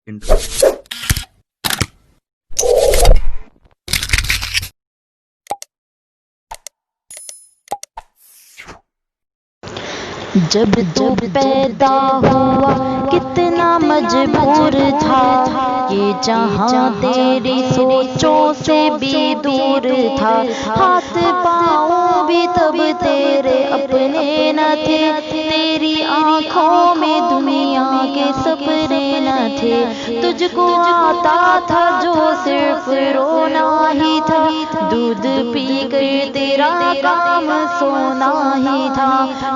جب تو پیدا ہوا کتنا مجبور تھا، یہ جہاں تیری سوچوں سے بھی دور تھا، ہاتھ پاؤں بھی تب تیرے اپنے نہ تھے، تیری آنکھوں میں دنیا کے سپنے نہ تھے، تجھ کو آتا تھا جو صرف رونا ہی تھا، دودھ پی کر تیرا کام سونا ہی تھا،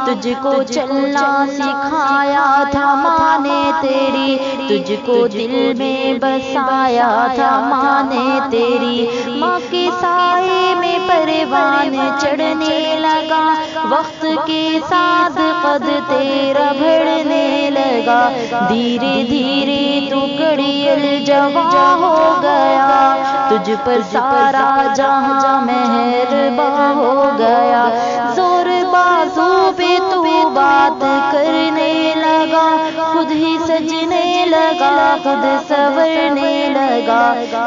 تجھ کو چلنا سکھایا تھا ماں نے تیری، تجھ کو دل میں بسایا تھا ماں نے تیری، ماں کے سائے میں پروان چڑھنے لگا، وقت کے ساتھ قد تیرا بڑھنے لگا، دھیرے دھیرے تو کڑیل جوان ہو گیا، تجھ پر سارا جہاں مہرباں ہو گیا، زور بازو پہ تو بات کرنے لگا، خود ہی سجنے لگا، خود سنورنے لگا،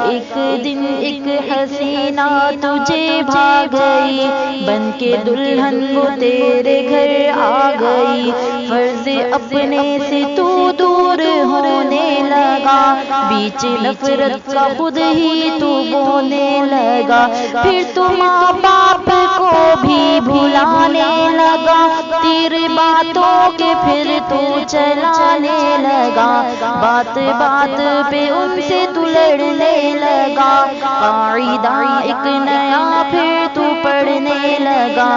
ایک دن ایک حسینہ تجھے بھاگ گئی، بن کے دلہن وہ تیرے گھر آ گئی، فرض اپنے سے تو دور ہونے لگا، بیچ نفرت کا خود ہی تو بونے لگا، پھر تو ماں باپ کو بھی بھلانے لگا، تیرے باتوں کے پھر تو چلانے لگا، بات بات پہ ان سے تو لڑنے لگا، قاعدہ ایک نیا پھر تو پڑھنے لگا،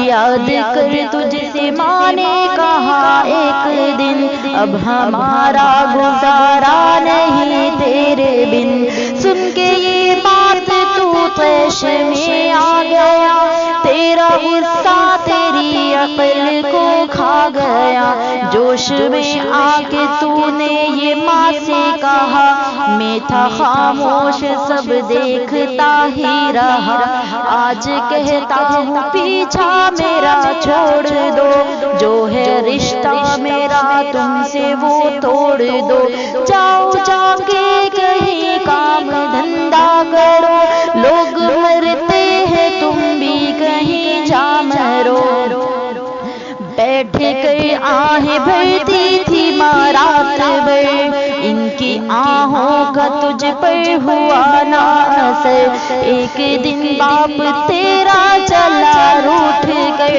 یاد کر تجھ سے ماں نے کہا ایک دن، اب ہمارا گزارا نہیں تیرے بن، سن کے یہ بات تو طیش میں آ گیا، تیرا غصہ تیری عقل کو کھا گیا، جوش میں آ کے تو نے یہ ماں سے کہا، میں تھا خاموش سب دیکھتا ہی رہا، آج کہتا ہوں پیچھا میرا چھوڑ دو، جو ہے رشتہ میرا تم سے وہ توڑ دو، جاؤ جا کے کہیں کام دھندا کرو، لوگ مرتے ہیں تم بھی کہیں جا مرو، بیٹھ کر آہیں بھرتی تھی ماں رات بھر، ان کی آہوں کا تجھ پر ہوا نہ اثر، ایک دن باپ تیرا چلا روٹھ کر،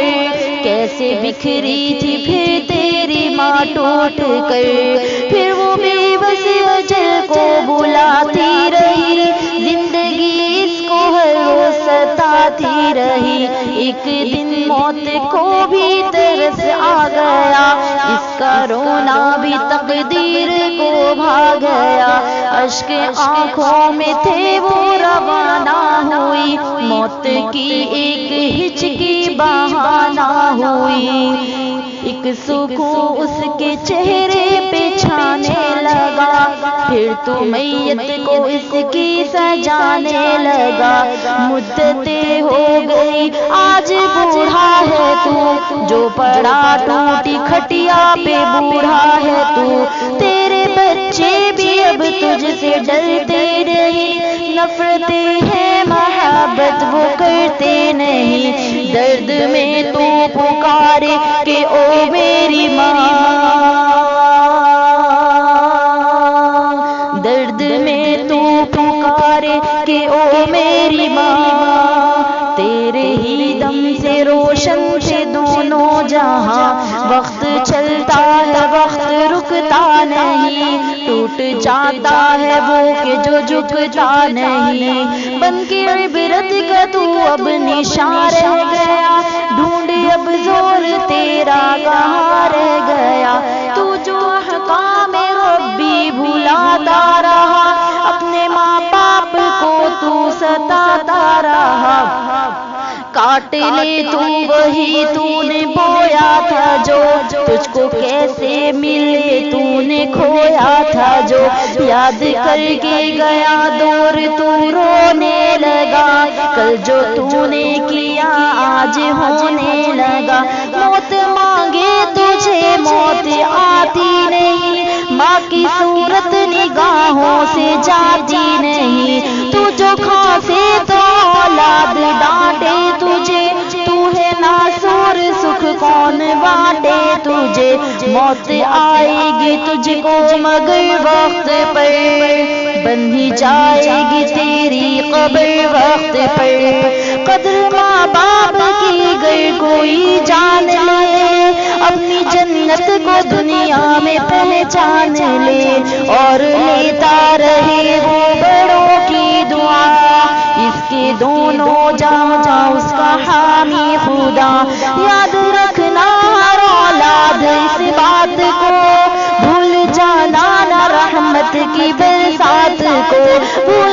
کیسے بکھری تھی پھر تیری ماں ٹوٹ کر، پھر وہ بے بس اجل کو بلاتی رہی، زندگی اس کو ہر روز ستاتی رہی، ایک دن موت کو بھی ترس آ گیا، اس کا رونا بھی تقدیر کو بھا گیا، اشک آنکھوں میں تھے وہ روانہ ہوئی، موت کی ایک ہچکی بہانہ ہوئی، ایک سکون اس کے چہرے پہ چھانے لگا، پھر تو میت کو اس کی سجانے لگا، مدتیں ہو گئی آج بوڑھا ہے تو، جو پڑا ٹوٹی کھٹیا پہ بوڑھا ہے تو، تیرے بچے بھی اب تجھ سے ڈرتے نہیں، نفرتیں ہیں محبت وہ کرتے نہیں، درد میں تو پکارے کہ او میری ماں، درد میں تو پکارے کہ او میری ماں، تیرے ہی دم سے روشن تھے دونوں جہاں، وقت چلتا ہے وقت رکتا نہیں، ٹوٹ جاتا ہے وہ کہ جو جھکتا نہیں، بن کے عبرت کا تو اب نشان رہ گیا، ڈھونڈے اب زور تیرا کہاں رہ گیا، تو جو احکام ربی بھلاتا رہا، اپنے ماں باپ کو تو ستاتا رہا، کاٹ لے تو وہی تو نے بویا تھا جو، تجھ کو کیسے ملے تو نے کھویا تھا جو، یاد کر کے گیا دور تو رونے لگا، کل جو تو نے کیا آج ہونے لگا، موت مانگے تجھے موت آتی نہیں، ماں کی صورت نگاہ موت آئے گی تجھ کو مگر وقت پر، بن ہی جائے گی تیری قبر وقت پر۔ قدر ماں باپ کی گر کوئی جان لے، اپنی جنت کو دنیا میں پہچان لے، اور لیتا رہے وہ بڑوں کی دعا، اس کے دونوں جہاں اس کا حامی خدا۔ یاد رکھنا ہر اولاد اس بات کو، بھول جانا نہ رحمت کی برسات کو، بھول